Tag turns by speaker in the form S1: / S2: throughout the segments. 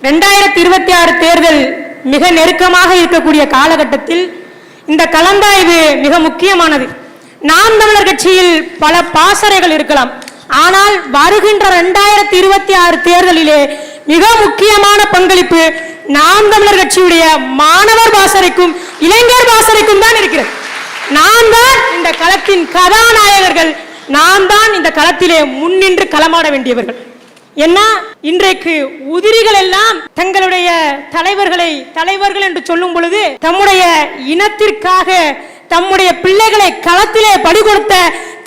S1: 2026 தேர்தல் மிக நெருக்கமாக இருக்கக்கூடிய காலகட்டத்தில் இந்த கலந்தாய்வு மிக முக்கியமானது. நாம் தமிழர் கட்சியில் பல பாசறைகள் இருக்கலாம். ஆனால் வருகின்ற 2026 தேர்தலிலே மிக முக்கியமான பங்களிப்பு நாம் தமிழர் கட்சியுடைய மாணவர் பாசறைக்கும் இளைஞர் பாசறைக்கும் தான் இருக்கிறது. நாம் தான் இந்த களத்தின் கதாநாயகர்கள். நாம் தான் இந்த களத்திலே முன்னின்று களமாட வேண்டியவர்கள். என்ன இன்றைக்கு உதிரிகள் எல்லாம் தங்களுடைய தலைவர்கள் என்று சொல்லும் பொழுது தம்முடைய இனத்திற்காக தம்முடைய பிள்ளைகளை களத்திலே படி கொடுத்த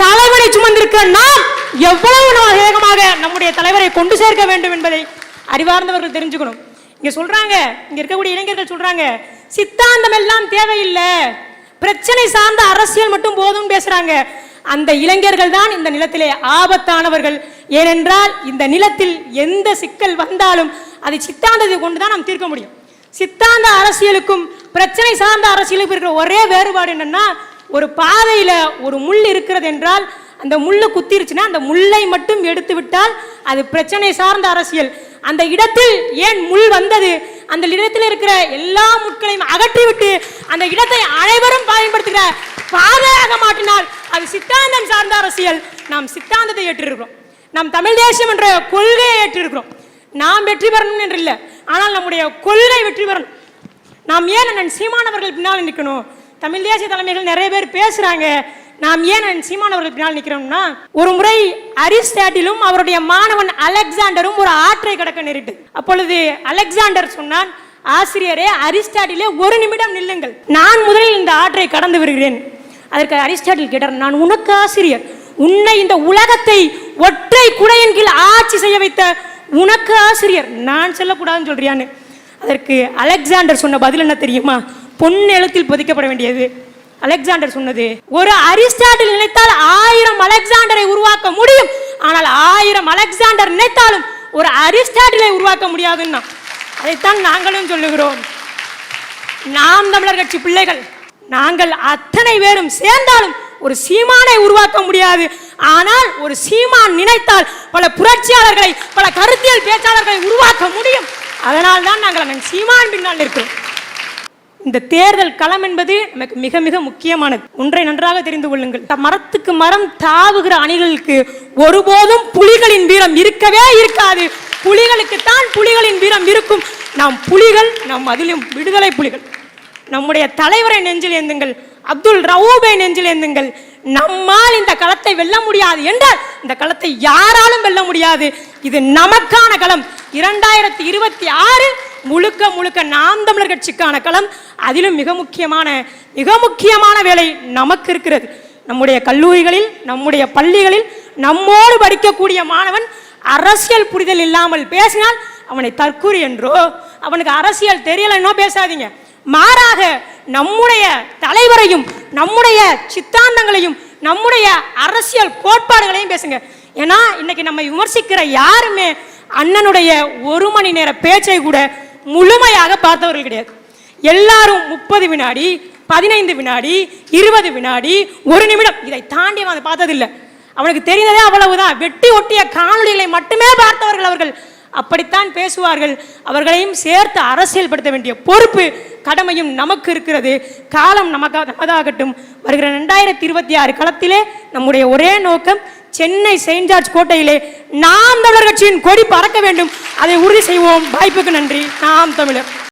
S1: தலைவரை சுமந்திருக்க நாம் எவ்வளவு வேகமாக நம்முடைய தலைவரை கொண்டு சேர்க்க வேண்டும் என்பதை அறிவார்ந்தவர்கள் தெரிஞ்சுக்கணும். இங்க சொல்றாங்க, இங்க இருக்கக்கூடிய இளைஞர்கள் சொல்றாங்க, சித்தாந்தம் எல்லாம் தேவையில்லை, பிரச்சனை சார்ந்த அரசியல் மட்டும் போதும் பேசுறாங்க. அந்த இளைஞர்கள் தான் இந்த நிலத்திலே ஆபத்தானவர்கள். ஏனென்றால் இந்த நிலத்தில் எந்த சிக்கல் வந்தாலும் அதை சித்தாந்தத்தை கொண்டுதான் நாம் தீர்க்க முடியும். சித்தாந்த அரசியலுக்கும் பிரச்சனை சார்ந்த அரசியலுக்கும் இருக்கிற ஒரே வேறுபாடு என்னன்னா, ஒரு பாதையில ஒரு முள் இருக்கிறது என்றால் அந்த முள்ளு குத்திருச்சுன்னா அந்த முள்ளை மட்டும் எடுத்து விட்டால் அது பிரச்சனை சார்ந்த அரசியல். அந்த இடத்தில் ஏன் முள் வந்தது, அந்த இடத்தில் இருக்கிற எல்லா முட்களையும் அகற்றிவிட்டு அந்த இடத்தை அனைவரும் பயன்படுத்துகிற பாதையாக மாற்றினால் அது சித்தாந்தம் சார்ந்த அரசியல். நாம் சித்தாந்தத்தை ஏற்றிருக்கிறோம், நாம் தமிழ் தேசியம் என்ற கொள்கையை ஏற்றிருக்கிறோம். நாம் வெற்றி பெறணும் என்று இல்லை, ஆனால் நம்முடைய கொள்கை வெற்றி பெறணும். நாம் ஏன் அண்ணன் சீமானவர்கள் பின்னால் நிற்கணும்? தமிழ் தேசிய தலைமைகள் நிறைய பேர் பேசுறாங்க, நாம் ஏன் அண்ணன் சீமானவர்கள் பின்னால் நிற்கிறோம்னா, ஒரு முறை அரிஸ்டாட்டிலும் அவருடைய மாணவன் அலெக்சாண்டரும் ஒரு ஆற்றை கடக்க நேரிட்டு. அப்பொழுது அலெக்சாண்டர் சொன்னான், ஆசிரியரே அரிஸ்டாட்டிலே ஒரு நிமிடம் நில்லுங்கள், நான் முதலில் இந்த ஆற்றை கடந்து வருகிறேன். அதற்கு அரிஸ்டாட்டில் கேட்டார், நான் உனக்கு ஆசிரியர், உன்னை இந்த உலகத்தை ஒற்றை குடையின் கீழ் ஆட்சி செய்ய வைத்த உனக்கு ஆசிரியர், நான் செல்லக்கூடாதுன்னு சொல்றியான்னு. அதற்கு அலெக்சாண்டர் சொன்ன பதில் என்ன தெரியுமா? பொன் எழுத்தில் பதிக்கப்பட வேண்டியது. அலெக்சாண்டர் சொன்னது, ஒரு அரிஸ்டாட்டில் நினைத்தால் 1000 அலெக்சாண்டரை உருவாக்க முடியும், ஆனால் 1000 அலெக்சாண்டர் நினைத்தாலும் ஒரு அரிஸ்டாட்டிலை உருவாக்க முடியாதுன்னா. அதைத்தான் நாங்களும் சொல்லுகிறோம். நாம் தமிழர் கட்சி பிள்ளைகள் நாங்கள் அத்தனை பேரும் சேர்ந்தாலும் ஒரு சீமானை உருவாக்க முடியாது. ஆனால் ஒரு சீமான் நினைத்தால் பல புரட்சியாளர்களை பல கருத்தியல் பேச்சாளர்களை உருவாக்க முடியும். அதனால் தான் நாங்கள் சீமான் பின்னால் இருக்கிறோம். இந்த தேர்தல் களம் என்பது நமக்கு மிக மிக முக்கியமானது. ஒன்றை நன்றாக தெரிந்து கொள்ளுங்கள், மரத்துக்கு மரம் தாவுகிற அணிகளுக்கு ஒருபோதும் புலிகளின் வீரம் இருக்கவே இருக்காது. புலிகளுக்குத்தான் புலிகளின் வீரம் இருக்கும். நாம் புலிகள், நாம் அதிலும் விடுதலை புலிகள். நம்முடைய தலைவரை நெஞ்சில் ஏந்துங்கள், அப்துல் ரவூபை நெஞ்சில் ஏந்துங்கள். நம்மால் இந்த களத்தை வெல்ல முடியாது என்றால் இந்த களத்தை யாராலும் வெல்ல முடியாது. இது நமக்கான களம். 2026 முழுக்க முழுக்க நாம் தமிழர் கட்சிக்கான களம். அதிலும் மிக முக்கியமான வேலை நமக்கு இருக்கிறது. நம்முடைய கல்லூரிகளில், நம்முடைய பள்ளிகளில் நம்மோடு படிக்கக்கூடிய மாணவன் அரசியல் புரிதல் இல்லாமல் பேசினால் அவனை தற்கூரி என்றோ, அவனுக்கு அரசியல் தெரியலன்னோ பேசாதீங்க. மாறாக நம்முடைய தலைவரையும் நம்முடைய சித்தாந்தங்களையும் நம்முடைய அரசியல் கோட்பாடுகளையும் பேசுங்க. ஏன்னா இன்னைக்கு நம்ம விமர்சிக்கிற யாருமே அண்ணனுடைய 1 மணி நேர பேச்சை கூட முழுமையாக பார்த்தவர்கள் கிடையாது. எல்லாரும் 30 வினாடி, 15 வினாடி, 20 வினாடி, 1 நிமிடம் இதை தாண்டி அவன் பார்த்ததில்லை. அவனுக்கு தெரிந்ததே அவ்வளவுதான். வெட்டி ஒட்டிய காணொலிகளை மட்டுமே பார்த்தவர்கள் அவர்கள். அப்படித்தான் பேசுவார்கள். அவர்களையும் சேர்த்து அரசியல்படுத்த வேண்டிய பொறுப்பு கடமையும் நமக்கு இருக்கிறது. காலம் நமதாகட்டும். வருகிற 2026 களத்திலே நம்முடைய ஒரே நோக்கம், சென்னை செயின்ட் ஜார்ஜ் கோட்டையிலே நாம் தமிழர் கட்சியின் கொடி பறக்க வேண்டும். அதை உறுதி செய்வோம். வாய்ப்புக்கு நன்றி. நாம் தமிழர்.